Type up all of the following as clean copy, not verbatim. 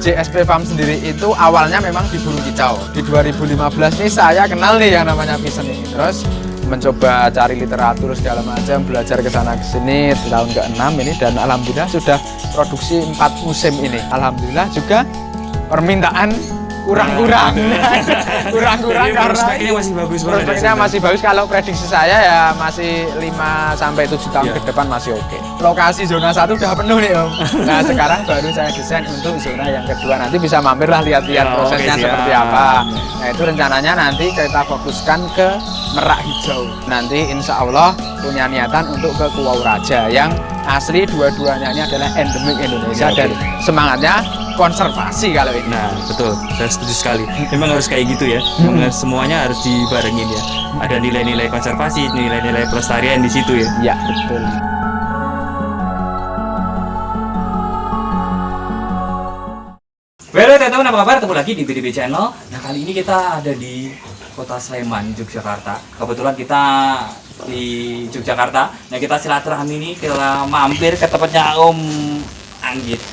JSP Farm sendiri itu awalnya memang di Burung Kicau. Di 2015 nih saya kenal nih yang namanya Pisen ini. Terus mencoba cari literatur segala macam, belajar ke sana ke sini tahun ke-6 ini, dan alhamdulillah sudah produksi 4 musim ini. Alhamdulillah juga permintaan kurang-kurang karena prospeknya masih bagus banget. Prospeknya masih bagus, kalau prediksi saya ya masih 5-7 tahun ke depan masih oke. Lokasi zona 1 udah penuh nih Om. Nah sekarang baru saya desain untuk zona yang kedua, nanti bisa mampir lah lihat-lihat prosesnya seperti apa. Nah itu rencananya nanti kita fokuskan ke Merak Hijau. Nanti insya Allah punya niatan untuk ke Kuau Raja yang asli, dua-duanya ini adalah endemik Indonesia dan semangatnya konservasi kalau ini. Nah, betul. Saya setuju sekali. Memang harus kayak gitu ya. Memang semuanya harus dibarengin ya. Ada nilai-nilai konservasi, nilai-nilai pelestarian di situ ya. Ya, betul. Halo teman-teman, apa kabar? Ketemu lagi di BDB Channel. Nah, kali ini kita ada di Kota Sleman, Yogyakarta. Kebetulan kita di Yogyakarta. Nah, kita silaturahmi ini kita mampir ke tempatnya Om Anggit.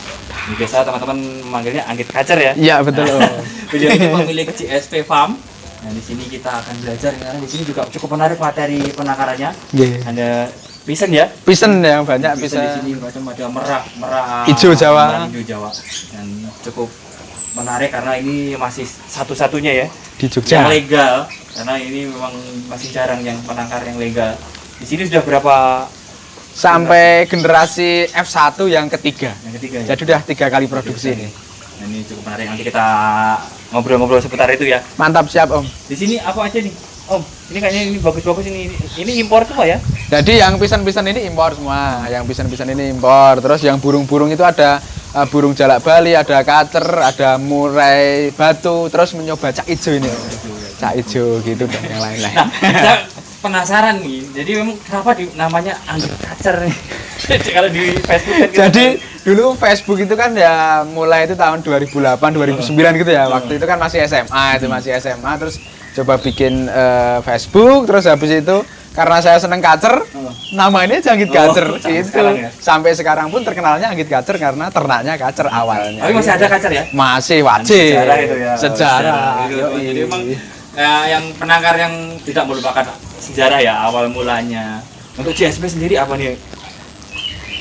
Ini biasa teman-teman memanggilnya Anggit Kacer ya. Iya betul. Beliau ini pemilik JSP Farm. Nah di sini kita akan belajar karena di sini juga cukup menarik materi penangkarannya. Yeah. Ada pisen ya. Pisen yang banyak Pisen bisa. di sini macam ada merak Hijau Jawa. Hijau Jawa. Dan cukup menarik karena ini masih satu-satunya ya Di Jogja. yang legal. Karena ini memang masih jarang yang penangkar yang legal. Di sini sudah berapa? Sampai generasi F1 yang ketiga. Yang ketiga ya. Jadi udah 3 kali produksi ini. Nah, ini cukup menarik, nanti kita ngobrol-ngobrol seputar itu ya. Mantap, siap Om. Di sini apa aja nih, Om? Ini kayaknya ini bagus-bagus ini. Ini impor semua ya? Jadi yang pisan-pisan ini impor semua. Yang pisan-pisan ini impor. Terus yang burung-burung itu ada burung jalak Bali, ada kacer, ada murai batu, terus mencoba cak ijo ini. Cak ijo gitu dan yang lain-lain. Nah, kita penasaran nih. Jadi memang kenapa namanya Anggit Kacer nih? Jadi kalau di Facebook kan Jadi dulu Facebook itu kan ya mulai itu tahun 2008 2009 gitu ya. Waktu itu kan masih SMA, terus coba bikin Facebook, terus habis itu karena saya seneng kacer, nama ini aja Anggit Kacer gitu. Ya? Sampai sekarang pun terkenalnya Anggit Kacer karena ternaknya kacer awalnya. Tapi masih ada kacer ya? Masih wajib. Sejarah itu ya. Sejarah. Jadi memang yang penangkar yang tidak melupakan sejarah ya awal mulanya. Untuk JSP sendiri apa nih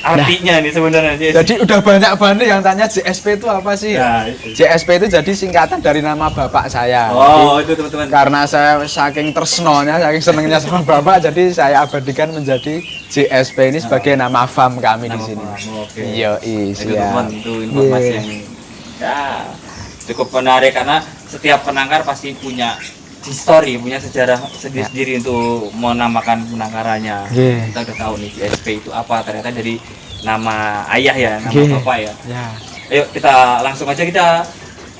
artinya nih sebenarnya? Jadi udah banyak banget yang tanya JSP itu apa sih? Ya, itu. JSP itu jadi singkatan dari nama bapak saya. Oh, itu teman-teman. Karena saya saking tersnonya, saking senengnya sama bapak, jadi saya abadikan menjadi JSP ini sebagai nama farm kami di sini. Oke. Iya, Itu teman, itu informasi yang ya cukup menarik karena setiap penangkar pasti punya history, punya sejarah sendiri untuk menamakan penangkarannya. Kita udah tahu nih JSP itu apa, ternyata dari nama ayah ya, nama bapak ya. Ayo kita langsung aja kita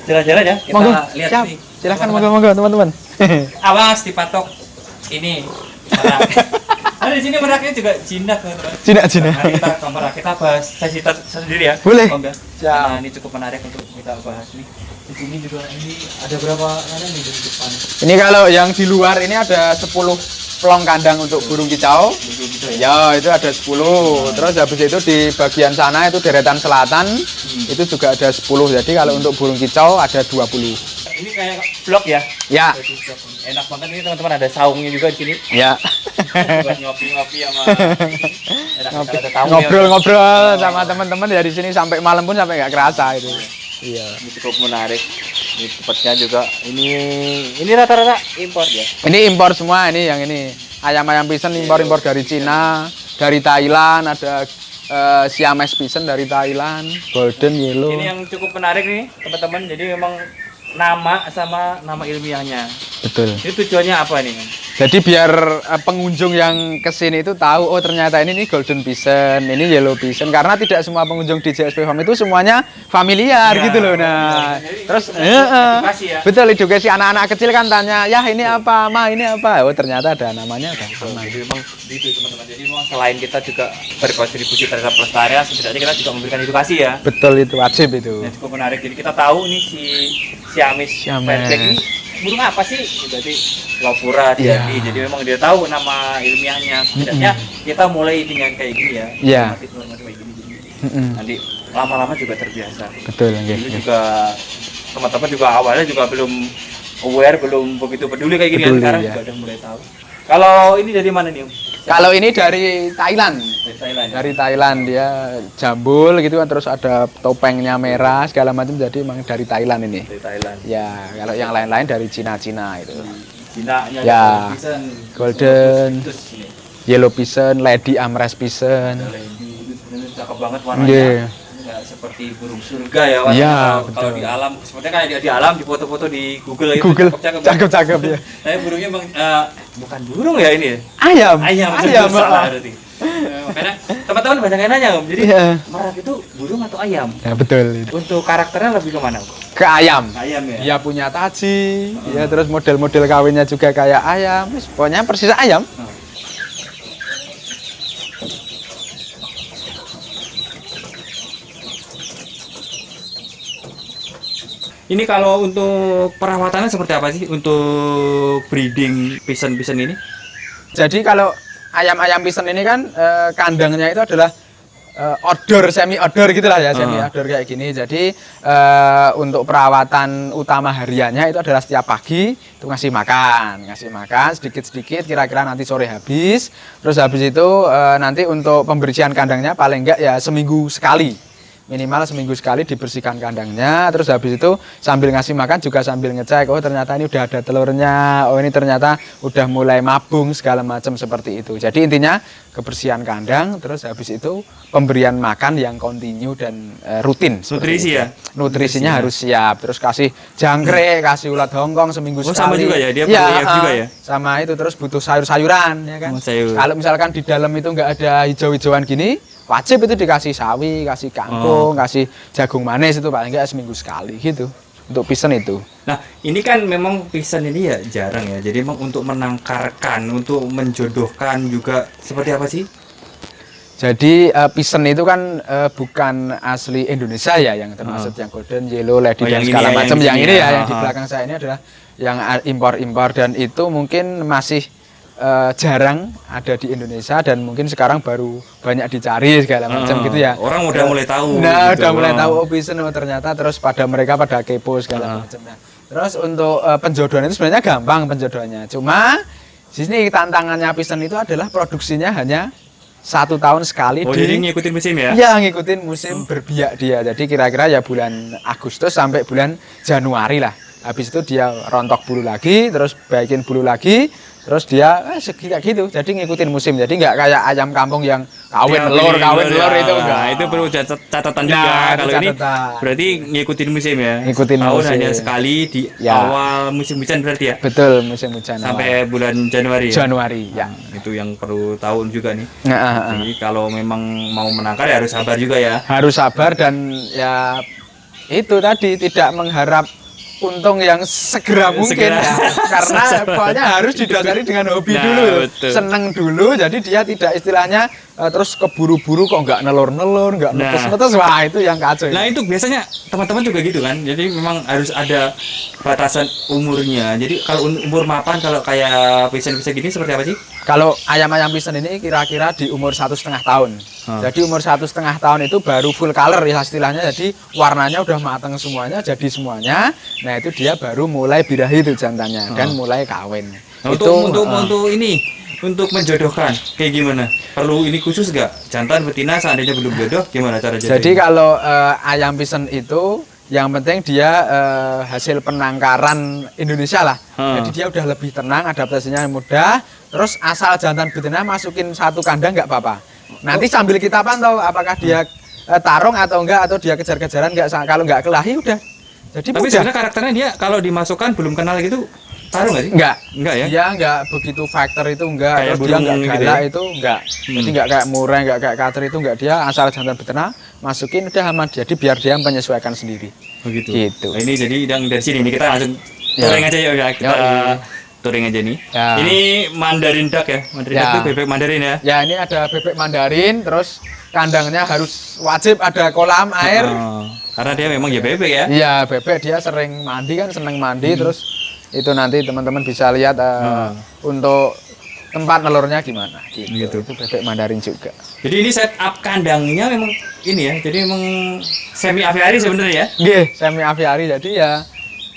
jalan-jalan ya, kita lihat siap. nih. Silahkan monggo teman-teman. Awas dipatok ini merak. Nah, di sini meraknya juga jinak teman-teman. Jinak. Nah, kita ke merak, kita bahas sesi sendiri ya. Boleh. Nah, ini cukup menarik untuk kita bahas nih. Di sini juga ini ada berapa kandang nih di depan? Ini kalau yang di luar ini ada 10 pelong kandang untuk burung kicau. Ya, itu ada 10. Terus habis itu di bagian sana itu deretan selatan itu juga ada 10. Jadi kalau untuk burung kicau ada 20. Ini kayak blok ya? Ya. Enak banget ini teman-teman, ada saungnya juga di sini. Ya. Buat ngopi-ngopi sama Ngobrol-ngobrol sama teman-teman ya di sini sampai malam pun sampai nggak kerasa itu. Iya. Ini cukup menarik. Ini tempatnya juga ini rata-rata impor ya. Ini impor semua ini yang ini. Ayam-ayam pisen impor dari Cina, dari Thailand, ada Siamese pisen dari Thailand, golden yellow. Ini yang cukup menarik nih, teman-teman. Jadi memang nama sama nama ilmiahnya. Betul. Ini tujuannya apa nih? Jadi biar pengunjung yang kesini itu tahu, oh ternyata ini nih golden pisen, ini yellow pisen. Karena tidak semua pengunjung di JSP Farm itu semuanya familiar gitu loh. Nah, terus edukasi ya. Betul, edukasi anak-anak kecil kan tanya, ya ini apa, ma ini apa? Oh ternyata ada namanya. Jadi memang itu teman-teman. Jadi memang selain kita juga berkontribusi terhadap pelestarian, setidaknya kita juga memberikan edukasi ya. Betul, itu wajib itu. Nah, cukup menarik. Jadi kita tahu nih si Siamese Fairback ini burung apa sih? Berarti Lopura dia. Jadi memang dia tahu nama ilmiahnya. Setidaknya kita mulai dengan kayak gini ya. Iya. Kayak gini. Nanti lama-lama juga terbiasa. Betul, Dulu juga teman-teman juga awalnya juga belum aware, belum begitu peduli kayak gini kan, Peduli, sekarang ya. juga udah mulai tahu. Kalau ini dari mana nih Om? Kalau ini dari Thailand. Dari Thailand. Ya? Dari Thailand, dia jambul gitu kan, terus ada topengnya merah segala macam, jadi memang dari Thailand ini. Dari Thailand. Ya, kalau yang lain-lain dari Cina-Cina itu. Cina-nya Ya, Pisan, golden, Terus ini. yellow pigeon, lady amres pigeon. Ada lady, itu sebenarnya cakep banget warnanya. Yeah. Nggak seperti burung surga ya warnanya. Iya, Kalau betul. di alam, sepertinya kayak di alam, di foto-foto di Google itu Google, cakep-cakep. cakep-cakep ya. Tapi burungnya bang, bukan burung ya ini ya? Ayam, Ayam, ayam. salah berarti. Makanya teman-teman banyak yang nanya Om, jadi Iya. merak itu burung atau ayam? Ya betul. Untuk karakternya lebih kemana Om? Ke ayam. Ayam ya? Dia punya taji, ya terus model-model kawinnya juga kayak ayam. Wis, pokoknya persis ayam. Ini kalau untuk perawatannya seperti apa sih untuk breeding pigeon-pigeon ini? Jadi kalau ayam-ayam pigeon ini kan kandangnya itu adalah outdoor, semi outdoor gitulah ya, semi outdoor kayak gini. Jadi untuk perawatan utama hariannya itu adalah setiap pagi itu ngasih makan sedikit-sedikit, kira-kira nanti sore habis. Terus habis itu nanti untuk pembersihan kandangnya paling enggak ya seminggu sekali. Minimal seminggu sekali dibersihkan kandangnya, terus habis itu sambil ngasih makan juga sambil ngecek, oh ternyata ini udah ada telurnya, oh ini ternyata udah mulai mabung segala macam seperti itu. Jadi intinya kebersihan kandang, terus habis itu pemberian makan yang kontinu dan rutin. Nutrisi ya? Nutrisinya harus siap, terus kasih jangkrik, kasih ulat hongkong seminggu sekali. Sama juga ya, dia perlu IF juga ya? Sama itu, terus butuh sayur-sayuran ya kan. Sayur. Kalau misalkan di dalam itu nggak ada hijau-hijauan gini, wajib itu dikasih sawi, kasih kangkung, kasih jagung manis, itu paling nggak seminggu sekali gitu untuk pigeon itu. Nah, ini kan memang pigeon ini ya jarang ya. Jadi memang untuk menangkarkan, untuk menjodohkan juga seperti apa sih? Jadi pigeon itu kan bukan asli Indonesia ya, yang termasuk yang golden, yellow, lady dan segala macam. Yang ini ya, yang di belakang saya ini adalah yang impor-impor, dan itu mungkin masih jarang ada di Indonesia, dan mungkin sekarang baru banyak dicari segala macam gitu ya. Orang udah mulai tahu. Nah, gitu. udah mulai tahu pigeon ternyata, terus pada mereka pada kepo segala macam. Nah, terus untuk penjodohan itu sebenarnya gampang penjodohannya. Cuma di sini tantangannya pigeon itu adalah produksinya hanya 1 tahun sekali. Jadi ngikutin musim ya? Iya, ngikutin musim berbiak dia. Jadi kira-kira ya bulan Agustus sampai bulan Januari lah. Habis itu dia rontok bulu lagi, terus baikin bulu lagi, terus dia kayak gitu. Jadi ngikutin musim. Jadi nggak kayak ayam kampung yang kawin telur itu enggak. Nah, itu perlu catatan juga. Kalau ini berarti ngikutin musim ya. Ngikutin tahun musim. hanya sekali di awal musim hujan berarti ya. Betul, musim hujan. Sampai bulan Januari ya. Januari ya. Itu yang perlu tahu juga nih. Nah, jadi kalau memang mau menangkar ya harus sabar juga ya. Harus sabar, dan ya itu tadi tidak mengharap untung yang segera mungkin ya. Karena pokoknya harus didasari dengan hobi dulu, seneng dulu, jadi dia tidak istilahnya terus keburu-buru kok nggak nelur-nelur, nggak netes-netes, wah itu yang kacau. Nah itu biasanya teman-teman juga gitu kan, jadi memang harus ada batasan umurnya. Jadi kalau umur mapan, kalau kayak pigeon-pigeon gini seperti apa sih? Kalau ayam-ayam pigeon ini kira-kira di umur 1,5 tahun. Jadi umur 1,5 tahun itu baru full color ya istilahnya, jadi warnanya udah matang semuanya, jadi semuanya. Nah itu dia baru mulai birahi itu jantannya dan mulai kawin. Nah, untuk ini, untuk menjodohkan kayak gimana? Perlu ini khusus nggak? Jantan betina seandainya belum jodoh, gimana cara jodohnya? Jadi kalau ayam pigeon itu yang penting dia hasil penangkaran Indonesia lah. Jadi dia udah lebih tenang, adaptasinya mudah. Terus asal jantan betina masukin satu kandang nggak apa-apa. Nanti sambil kita pantau apakah dia tarung atau enggak, atau dia kejar-kejaran enggak. Kalau nggak kelahi udah. Jadi tapi sebenarnya karakternya dia kalau dimasukkan belum kenal gitu, tarung nggak sih? Enggak ya? Dia enggak begitu fighter itu enggak. Kayak terus dia enggak galak gitu ya? itu enggak. Jadi enggak kayak murah, enggak kayak cutter itu enggak. Dia asal jantan betina masukin udah aman. Jadi biar dia menyesuaikan sendiri. Begitu. Gitu. Nah, ini jadi yang dari sini nih kita langsung touring aja ya, kita touring aja nih. Ya. Ini Mandarin duck ya. Mandarin duck itu bebek Mandarin ya. Ya, ini ada bebek Mandarin, terus kandangnya harus wajib ada kolam air. Karena dia memang ya bebek ya. Iya, bebek dia sering mandi kan, seneng mandi. Terus itu nanti teman-teman bisa lihat untuk tempat nelurnya gimana Gitu. Itu bebek Mandarin juga. Jadi ini setup kandangnya memang ini ya. Jadi memang semi aviari sebenarnya ya. Nggih, semi aviari, jadi ya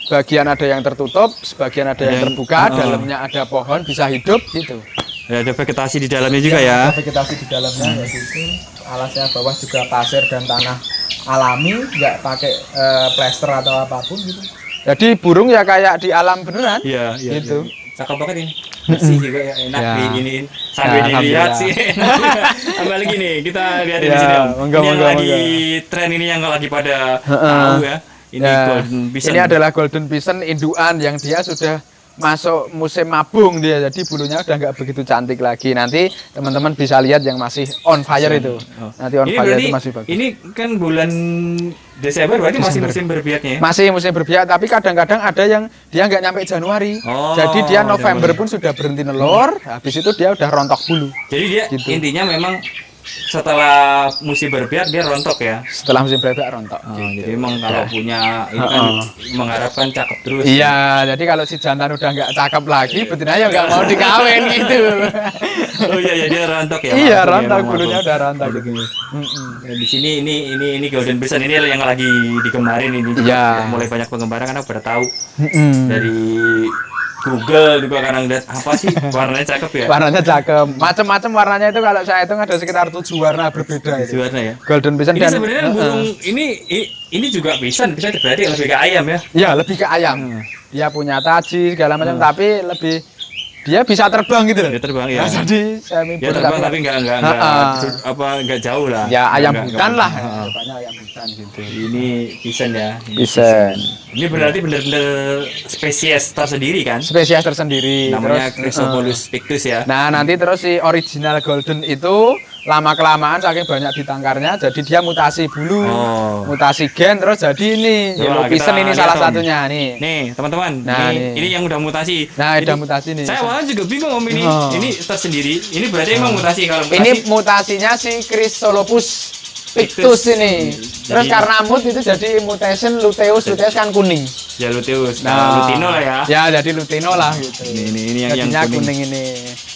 bagian ada yang tertutup, sebagian ada yang terbuka, dalamnya ada pohon bisa hidup gitu. Ya, ada vegetasi di dalamnya juga ya. Ada vegetasi di dalamnya ya gitu. Alasnya bawah juga pasir dan tanah alami, nggak pakai plester atau apapun gitu. Jadi burung ya kayak di alam beneran. Iya, gitu. Cakep banget ini. Bersih juga ya, enak Ya. diiniin. Sambil Ya, dilihat alhamdulillah. sih. Tambah lagi nih, kita lihat di Ya, sini Om. monggo, Ini yang monggo, lagi monggo. tren ini yang lagi pada tahu ya. Ini Ya, golden bison. ini adalah golden bison induan yang dia sudah masuk musim mabung dia, jadi bulunya udah nggak begitu cantik lagi. Nanti teman-teman bisa lihat yang masih on fire itu. Oh. Nanti on Ini fire berarti itu masih bagus. ini kan bulan Desember berarti masih musim berbiaknya ya? Masih musim berbiak, tapi kadang-kadang ada yang dia nggak nyampe Januari. Oh, Jadi dia November Januari. pun sudah berhenti nelur, habis itu dia udah rontok bulu. Jadi dia Gitu. intinya memang setelah musim berbiak dia rontok ya. Setelah musim berbiak rontok. Oh, gitu. jadi emang kalau punya ini kan mengharapkan cakep terus. Iya, jadi kalau si jantan udah nggak cakep lagi, betinanya nggak mau dikawin gitu. Oh iya ya dia rontok ya. Iya, Maaf, rontok, maaf, bulunya maaf. udah rontok. Aduh, gini. Mm-mm. Ya, di sini ini golden bison ini yang lagi digemarin ini. Iya. Mulai banyak penggemar karena pada tahu Mm-mm. dari Google juga kadang lihat apa sih warnanya cakep ya. Warnanya cakep, macam-macam warnanya itu kalau saya hitung ada sekitar 7 warna berbeda itu. Warna ya. Golden bison Ini dan sebenarnya burung ini juga bisa berarti lebih ke ayam ya. ya lebih ke ayam. Dia punya taji segala macam, tapi lebih dia bisa terbang gitu loh. Dia terbang ya. Nah, jadi semi Dia terbang tapi nggak jauh lah. ya ayam Nggak- hutan nggak- lah. Heeh. Depannya ayam hutan gitu. Ini bison ya. Bison. Ini berarti benar-benar spesies tersendiri kan? Spesies tersendiri. Namanya Terus, Chrysobolus pictus ya. nah, nanti terus si original golden itu lama-kelamaan saking banyak ditangkarnya jadi dia mutasi bulu, Oh. mutasi gen, terus jadi ini Coba yellow kita bison ini lihat, salah Om. satunya nih. Nih teman-teman, Nah, ini yang udah mutasi. Nah, udah mutasi nih. Saya awalnya juga bingung Om ini. Oh. Ini tersendiri. Ini berarti emang mutasi kalau mutasi. Ini mutasinya si Chrysolopus pictus ini. Terus Jadi- karena mut itu jadi mutation luteus kan kuning. ya luteus, nah, lutino lah ya. Ya, jadi lutino lah gitu. Ini yang Jadinya kuning. kuning ini.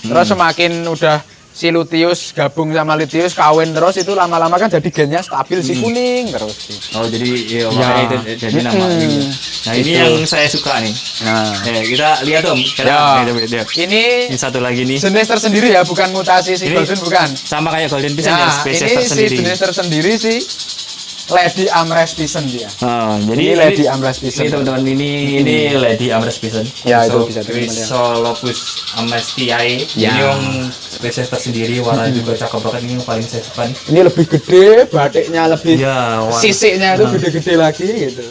Terus semakin udah si luteus gabung sama luteus kawin terus itu lama-lama kan jadi gennya stabil si kuning terus gitu. Oh jadi ya, makanya itu jadi nama ini. Nah ini Gitu. yang saya suka nih. Nah, Kita lihat Om. Ya. Lihat. ini Ini satu lagi nih. jenis tersendiri ya, bukan mutasi si Ini golden bukan. Sama kayak golden bison ya, Nah, spesies ini si tersendiri. jenis tersendiri si Lady Amres Bison dia. Oh, Ini Lady Amres Bison. Ini teman-teman ini Lady Amres Bison. Ya, itu bisa teman-teman lihat. Chrysolopus amrestiae. Ya. Ini yang spesies tersendiri, warnanya juga cakep banget, ini yang paling saya suka nih. Ini lebih gede, batiknya lebih Ya, sisiknya itu gede-gede lagi gitu.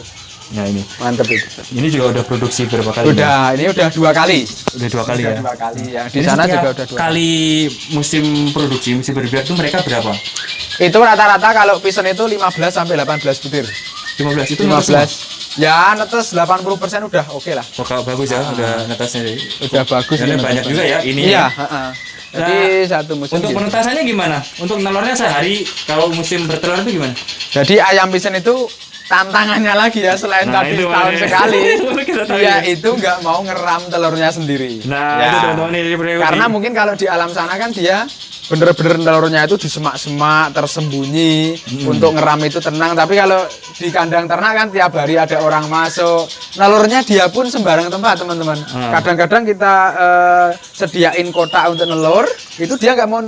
Nah ini. Mantep itu. Ini juga udah produksi berapa kali? Udah, ini udah 2 kali. Udah 2 kali ya. Udah 2 kali ya. Di Ini sana setiap juga udah 2 kali. kali musim produksi, musim berbiak tuh mereka berapa? Itu rata-rata kalau pison itu 15 sampai 18 butir. 15 itu 15. Ya, netes 80% udah oke lah. Pokoknya bagus ya, udah netasnya. Udah bagus. Karena ini banyak netes. juga ya ini. Iya, heeh. Jadi satu musim. Untuk gitu. penetasannya gimana? Untuk telurnya sehari kalau musim bertelur itu gimana? Jadi ayam pison itu tantangannya lagi ya selain Nah, tadi itu setahun makanya. sekali. Kita tahu Dia ya. itu nggak mau ngeram telurnya sendiri. Nah, Ya. itu teman-teman ini Karena mungkin kalau di alam sana kan dia bener-bener telurnya itu di semak-semak tersembunyi untuk ngeram itu tenang. Tapi kalau di kandang ternak kan tiap hari ada orang masuk, telurnya dia pun sembarang tempat teman-teman. Kadang-kadang kita sediain kotak untuk nelur, itu dia nggak mau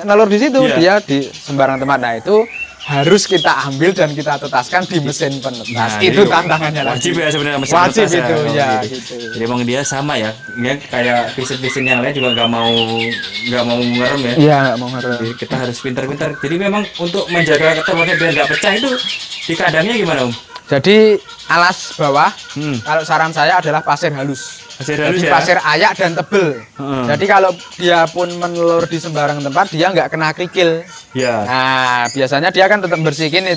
nelur di situ, Iya. dia di sembarang tempat. Nah itu harus kita ambil dan kita tetaskan di mesin penetas. Nah, itu jadi tantangannya wajib lagi. ya sebenarnya mesin Wajib penetas itu ya. gitu. Gitu. Jadi emang dia sama ya, dia kayak pisin-pisin yang lain juga nggak mau ngerem ya. Iya nggak mau ngerem. Jadi kita harus pintar-pintar. Jadi memang untuk menjaga telurnya biar nggak pecah itu di kandangnya gimana Om? Jadi alas bawah, Hmm. kalau saran saya adalah pasir halus. Pasir halus Jadi ya? pasir ayak dan tebel. Heeh. Jadi kalau dia pun menelur di sembarang tempat, dia nggak kena kerikil. Ya. Nah, biasanya dia kan tetap bersihin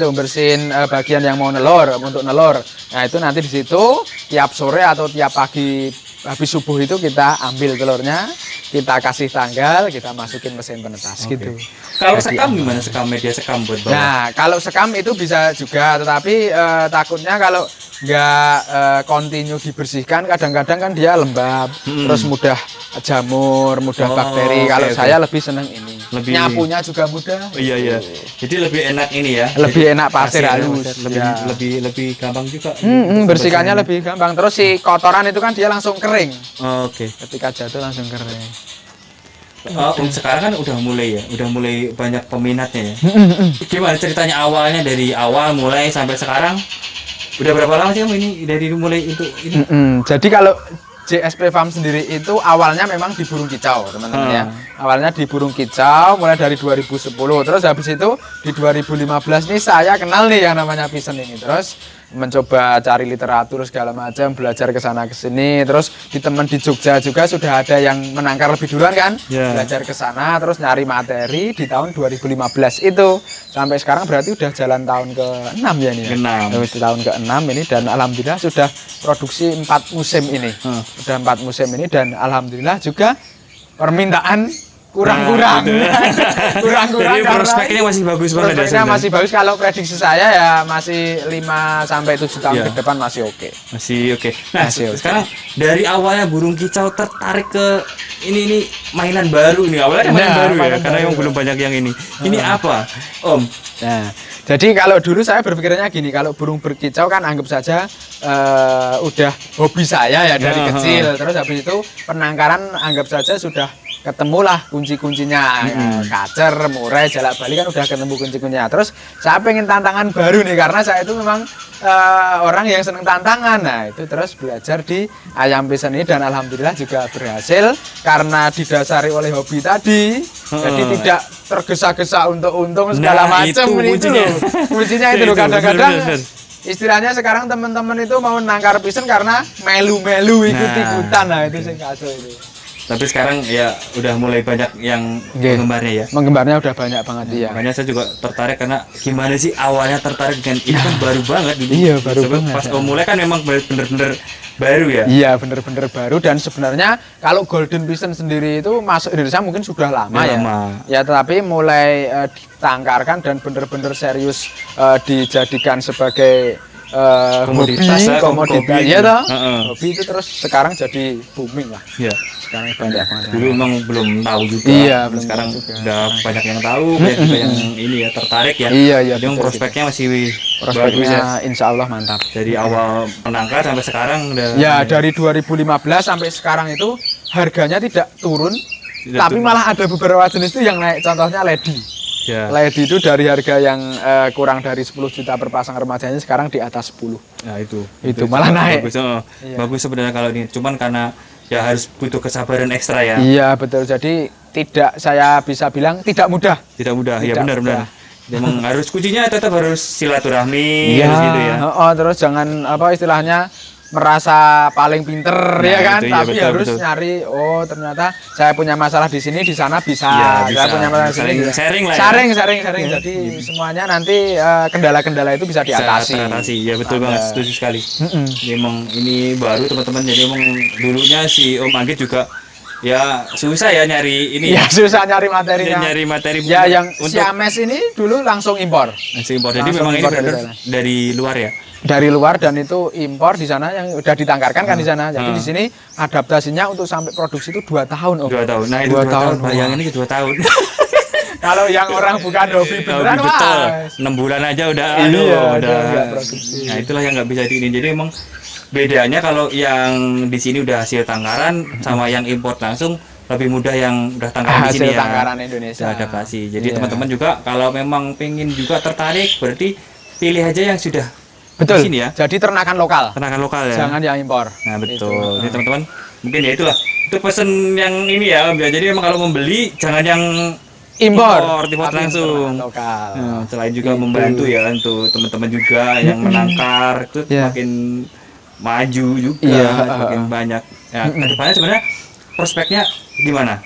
bagian yang mau nelur untuk nelur. Nah, itu nanti di situ tiap sore atau tiap pagi habis subuh itu kita ambil telurnya, kita kasih tanggal, kita masukin mesin penetas gitu. Kalau Jadi sekam gimana sekam media sekam buat bawah? Nah, kalau sekam itu bisa juga, tetapi takutnya kalau kontinu dibersihkan, kadang-kadang kan dia lembab, terus mudah jamur, mudah bakteri. Kalau saya lebih seneng ini. Nyapunya juga mudah. Iya. Jadi lebih enak ini ya. Lebih enak pasir halus. Lebih gampang juga. Bersihkannya lebih gampang. Terus si kotoran itu kan dia langsung kering. Oke. Ketika jatuh langsung kering. Sekarang kan udah mulai banyak peminatnya ya. Gimana ceritanya awalnya dari awal mulai sampai sekarang? Udah berapa lama sih Om ini dari mulai itu ini? Jadi kalau JSP Farm sendiri itu awalnya memang di burung kicau, teman-teman ya. Awalnya di burung kicau mulai dari 2010. Terus habis itu di 2015 nih saya kenal nih yang namanya Pisen ini. Terus mencoba cari literatur segala macam, belajar ke sana ke sini. Terus di teman di Jogja juga sudah ada yang menangkar lebih duluan kan. Belajar ke sana terus nyari materi di tahun 2015 itu. Sampai sekarang berarti udah jalan tahun ke-6 ya nih. Terus tahun ke-6 ini dan alhamdulillah sudah produksi 4 musim ini. Sudah 4 musim ini dan alhamdulillah juga permintaan kurang-kurang. Kurang-kurang. Jadi prospeknya masih bagus banget. Prospeknya masih bagus, kalau prediksi saya ya masih 5 sampai 7 tahun ke depan masih oke. Masih oke. Nah, sekarang dari awalnya burung kicau tertarik ke ini mainan baru nih. Awalnya kan mainan baru ya, karena memang belum banyak yang ini. Ini apa, Om? Nah, jadi kalau dulu saya berpikirnya gini, kalau burung berkicau kan anggap saja udah hobi saya ya dari kecil. Terus habis itu penangkaran anggap saja sudah ketemulah kunci-kuncinya, kacer, murai, jalak bali kan udah ketemu kunci-kuncinya. Terus saya pengen tantangan baru nih karena saya itu memang orang yang seneng tantangan. Nah itu terus belajar di ayam pisen ini dan alhamdulillah juga berhasil karena didasari oleh hobi tadi. Jadi tidak tergesa-gesa untuk untung segala macam itu loh. Kuncinya itu loh, kadang-kadang istilahnya sekarang teman-teman itu mau nangkar pisen karena melu-melu ikut-ikutan. Nah itu sing kacau itu. Tapi sekarang ya udah mulai banyak yang menggembarnya ya. Menggembarnya udah banyak banget ya. Makanya saya juga tertarik karena gimana sih awalnya tertarik dengan ini kan baru banget dulu. Iya baru banget. Pas mulai kan memang bener-bener baru ya. Iya bener-bener baru dan sebenarnya kalau Golden Pisen sendiri itu masuk Indonesia mungkin sudah lama ya. Ya tetapi mulai ditangkarkan dan bener-bener serius dijadikan sebagai komoditas ya toh. Hobi itu terus sekarang jadi booming lah. Iya. Sekarang banyak banget. Dulu emang belum tahu juga. Iya, sekarang udah banyak yang tahu, banyak juga yang ini ya tertarik ya. Iya. Yang prospeknya masih bagus ya. Insya Allah mantap. Dari awal menangkar sampai sekarang udah. Ya dari 2015 sampai sekarang itu harganya tidak turun, tapi malah ada beberapa jenis itu yang naik. Contohnya lady. Lady itu dari harga yang kurang dari 10 juta per pasang remajanya sekarang di atas 10. Nah itu malah naik. Bagus sebenarnya kalau ini. Cuman karena ya harus butuh kesabaran ekstra ya. Iya betul. Jadi saya bisa bilang tidak mudah. Tidak mudah. Ya benar. Memang harus kuncinya tetap harus silaturahmi harus gitu ya. Terus jangan istilahnya merasa paling pinter ya kan, tapi harus nyari ternyata saya punya masalah di sini di sana bisa. Saya punya masalah di sini sharing lah. Sharing. Jadi semuanya nanti kendala-kendala itu bisa diatasi. Ya betul banget, setuju sekali. Memang ini baru teman-teman, jadi emang dulunya si Om Anggit juga ya susah ya nyari ini. Ya susah nyari materinya. Nyari materi ya yang Siames ini dulu langsung impor. Jadi memang ini benar dari luar ya. Dari luar dan itu impor di sana yang udah ditangkarkan kan di sana. Jadi di sini adaptasinya untuk sampai produksi itu 2 tahun. 2 tahun. Nah, itu 2 tahun. Bayangin ini 2 tahun. Kalau yang orang bukan hobi beneran wah 6 bulan aja udah udah produksi. Nah, itulah yang nggak bisa diinin. Jadi emang bedanya kalau yang di sini udah hasil tangkaran sama yang import langsung lebih mudah yang udah tangkaran di sini ya. Tangkaran Indonesia. Adaptasi. Jadi teman-teman juga kalau memang pengen juga tertarik berarti pilih aja yang sudah betul di sini ya. Jadi ternakan lokal ya. Jangan yang impor. Nah betul. Jadi teman-teman mungkin ya itulah itu pesen yang ini ya. Jadi memang kalau membeli jangan yang impor langsung lokal. Nah, selain juga membantu ya untuk teman-teman juga yang menangkar itu makin maju juga, makin banyak. Ya kedepannya sebenarnya prospeknya gimana?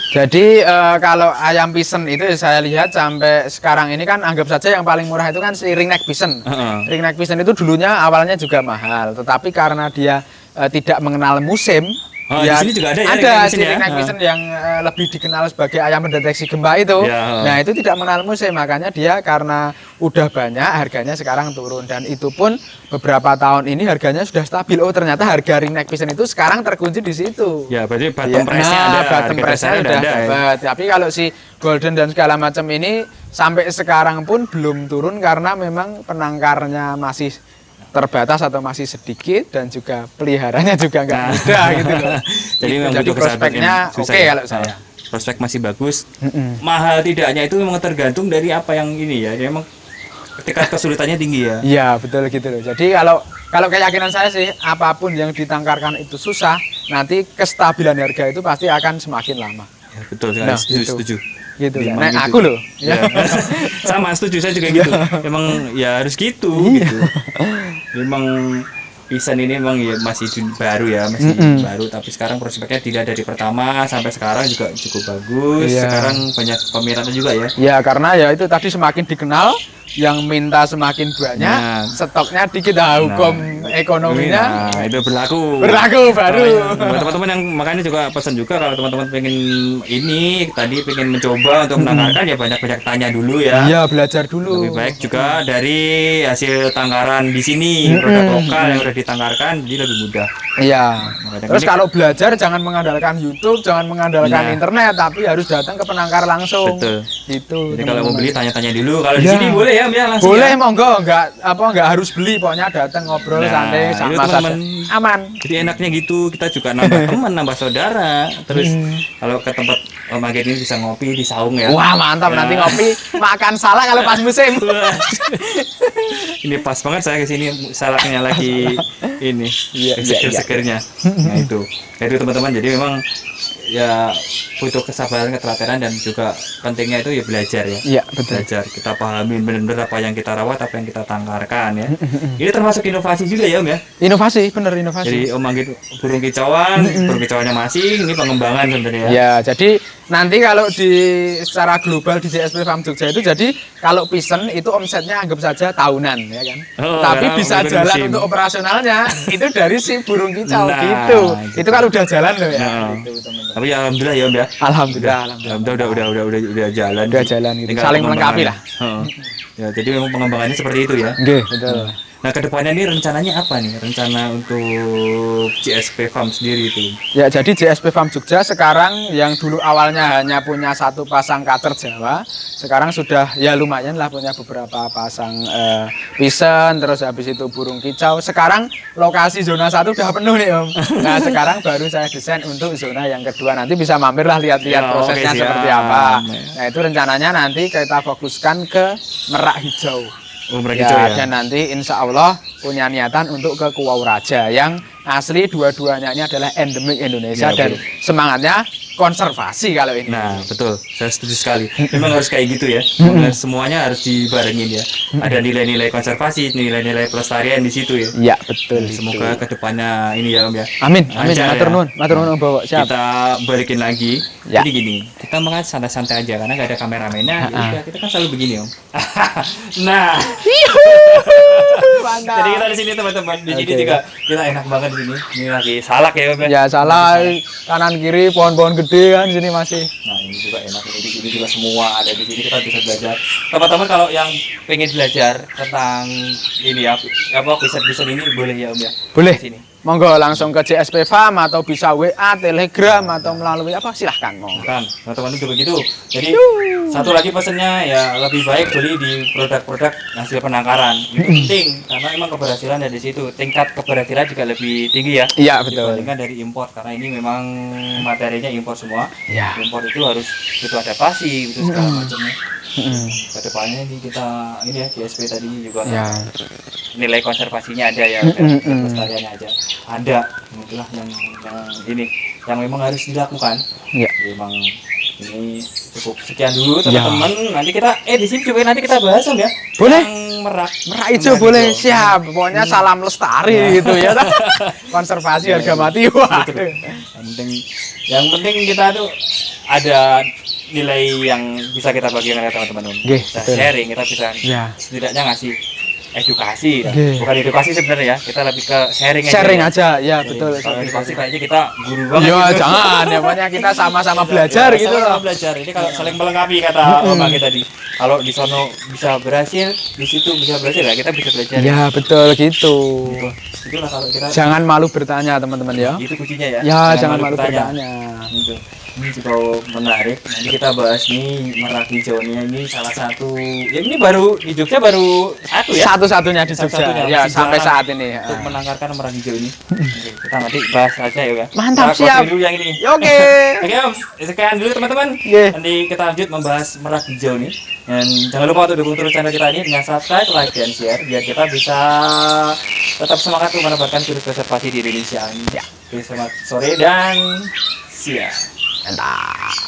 Jadi kalau ayam pisen itu saya lihat sampai sekarang ini kan anggap saja yang paling murah itu kan si ringneck pisen. Ringneck pisen itu dulunya awalnya juga mahal, tetapi karena dia tidak mengenal musim, Oh, di sini juga ada ya ada ring si night vision yang lebih dikenal sebagai ayam mendeteksi gempa itu. Ya. Nah, itu tidak mengenal musim, makanya dia karena udah banyak harganya sekarang turun, dan itu pun beberapa tahun ini harganya sudah stabil. Oh, ternyata harga ring night vision itu sekarang terkunci di situ. Ya, berarti bottom price-nya ada, bottom harga price-nya dasarnya udah ada ya. dapat. Tapi kalau si golden dan segala macam ini sampai sekarang pun belum turun karena memang penangkarnya masih terbatas atau masih sedikit, dan juga peliharanya juga nggak mudah gitu loh. Jadi memang Jadi butuh kesabaran prospeknya yang oke susah ya. kalau saya. Prospek masih bagus. Mahal tidaknya itu memang tergantung dari apa yang ini ya. Dia memang ketika kesulitannya tinggi ya. Iya, betul gitu loh. Jadi kalau keyakinan saya sih, apapun yang ditangkarkan itu susah, nanti kestabilan harga itu pasti akan semakin lama. Ya, betul sekali. Nah, setuju. Gitu Memang lah. Nah, gitu. aku loh. Ya. Sama, setuju, saya juga gitu. Memang ya harus gitu gitu. Memang Pisan ini memang ya masih baru ya, masih baru, tapi sekarang prospeknya tidak dari pertama sampai sekarang juga cukup bagus. Iya. Sekarang banyak peminatnya juga ya. Ya, karena ya itu tadi semakin dikenal, yang minta semakin banyak, Nah. stoknya dikit, hukum ekonominya Nah, itu berlaku baru. Buat teman-teman yang makanya juga pesan juga, kalau teman-teman pengen ini tadi pengen mencoba untuk menangkarkan, ya banyak-banyak tanya dulu ya. Iya, belajar dulu. Lebih baik juga dari hasil tangkaran di sini, produk lokal yang udah ditangkarkan, jadi lebih mudah. Iya. Makanya Terus ini- kalau belajar jangan mengandalkan YouTube, jangan mengandalkan Nah. internet, tapi harus datang ke penangkar langsung. Betul. Gitu. Jadi kalau mau teman-teman. beli tanya-tanya dulu. Kalau di Ya. sini boleh ya langsung. Boleh, ya. monggo, nggak harus beli, pokoknya datang ngobrol Nah, santai itu sama teman-teman. saja. Aman. Jadi enaknya gitu, kita juga nambah teman, nambah saudara. Terus kalau ke tempat Om Agit ini bisa ngopi di saung ya. Wah, mantap, Ya. nanti ngopi makan salak kalau pas musim. Wah. Ini pas banget saya kesini, salaknya lagi ini, Iya, seger-segernya. Nah itu, teman-teman. Jadi memang ya butuh kesabaran, ketelatenan, dan juga pentingnya itu ya belajar ya. Iya, betul. Belajar, kita pahamin benar-benar apa yang kita rawat, apa yang kita tangkarkan ya. Ini termasuk inovasi juga ya Om ya. Inovasi, bener inovasi. Jadi Om Anggit burung kicauan, burung kicauannya masing, ini pengembangan sebenarnya ya. Ya, jadi nanti kalau di secara global di JSP Farm Jogja itu, jadi kalau pisen itu omsetnya anggap saja tahunan ya kan. Oh, Tapi ya, bisa mengikuti jalan musim. untuk operasionalnya itu dari si burung kicau Nah, gitu. gitu. Itu kalau udah jalan loh ya. Nah. Gitu, teman-teman. Tapi ya alhamdulillah ya Om ya. Alhamdulillah, Udah jalan. Udah jalan gitu. Tinggal Saling melengkapi lah. pengembangannya. Heeh. Ya, jadi memang pengembangannya seperti itu ya. Nggih, betul. Nah, kedepannya ini rencananya apa nih? Rencana untuk GSP Farm sendiri itu? Ya, jadi JSP Farm Jogja sekarang yang dulu awalnya hanya punya satu pasang kacer Jawa, sekarang sudah ya lumayan lah punya beberapa pasang pisen, terus habis itu burung kicau. Sekarang lokasi zona 1 udah penuh nih Om. Nah, sekarang baru saya desain untuk zona yang kedua. Nanti bisa mampir lah lihat-lihat Ya, prosesnya oke, siap. seperti apa. Nah, itu rencananya nanti kita fokuskan ke Merak Hijau. Oh, mereka ya. Dan nanti insya Allah punya niatan untuk ke Kuau Raja yang asli dua-duanya ini adalah endemik Indonesia, Ya, dan semangatnya konservasi kalau ini. Nah, betul. Saya setuju sekali. Memang harus kayak gitu ya. Semuanya harus dibarengin ya. Ada nilai-nilai konservasi, nilai-nilai pelestarian di situ ya. Iya, betul. Semoga kedepannya ini ya Om ya. Amin, amin. Lancar Matur ya. nuwun, matur nuwun Om Bowo. Siap. Kita balikin lagi. Ya. Jadi gini, kita makan santai-santai aja karena nggak ada kameramennya. Ya udah, kita kan selalu begini Om. Nah, Mantap. jadi kita di sini teman-teman. Di sini Oke. juga kita enak banget di sini. Ini lagi salak ya Om ya. Ya salah, kanan kiri pohon-pohon gede kan sini masih. Nah ini juga enak, ini di sini juga semua ada di sini, kita bisa belajar. Teman-teman kalau yang pengen belajar tentang ini ya, apa pisan-pisan ini boleh ya Om ya? Boleh. Di sini. Monggo langsung ke JSP Farm atau bisa WA, Telegram atau melalui apa silahkan monggo. Kan, teman-teman juga gitu. Jadi satu lagi pesannya ya lebih baik beli di produk-produk hasil penangkaran. Itu penting karena emang keberhasilan dari situ. Tingkat keberhasilan juga lebih tinggi ya. Iya, betul. Dibandingkan dari impor karena ini memang materinya impor semua. Iya. Impor itu harus butuh adaptasi, butuh segala macamnya. Kedepannya ini kita ini ya GSP tadi juga Ya. nilai konservasinya ada ya, pelestariannya aja ada. Itulah yang ini yang memang harus dilakukan. Iya. Memang ini cukup sekian dulu teman-teman. Nanti kita di sini coba nanti kita bahas Om ya. Boleh. Yang merak. Merak hijau boleh, siap. Pokoknya salam lestari gitu ya. Konservasi harga mati. Wah. Yang penting kita tuh ada nilai yang bisa kita bagikan ke teman-teman. Nggih, Kita betul. sharing, kita bisa Ya. setidaknya ngasih edukasi ya. Oke. Bukan edukasi sebenarnya ya, kita lebih ke sharing Sharing ya. aja, ya Sharing. betul. Kalau edukasi kayaknya kita guru banget Ya gitu. jangan, ya pokoknya kita sama-sama belajar Ya, gitu sama-sama loh. belajar. Ini kalau saling melengkapi kata Om Bagi tadi. Kalau di sono bisa berhasil, di situ bisa berhasil ya, kita bisa belajar. Ya betul gitu. Gitu. Itulah kalau kita Jangan malu bertanya teman-teman ya. itu kuncinya ya. Ya jangan malu bertanya. Gitu. Ini juga menarik. Nanti kita bahas nih Merak Hijaunya ini salah satu. Ya ini baru di Jogja baru satu ya. Satu-satunya di Jogja. Satu-satunya, Ya masih sampai jarang saat ini. Ya. untuk menangkarkan Merak Hijau ini. Oke, kita nanti bahas aja ya. Mantap, Kita siap. close dulu yang ini. Oke. Oke Om, sekian dulu teman-teman. Oke. Nanti kita lanjut membahas Merak Hijau nih. Dan jangan lupa untuk dukung terus channel kita ini dengan subscribe, like, dan share biar kita bisa tetap semangat untuk menebarkan virus konservasi di Indonesia. Ya. Oke, selamat sore dan siang. Mantap.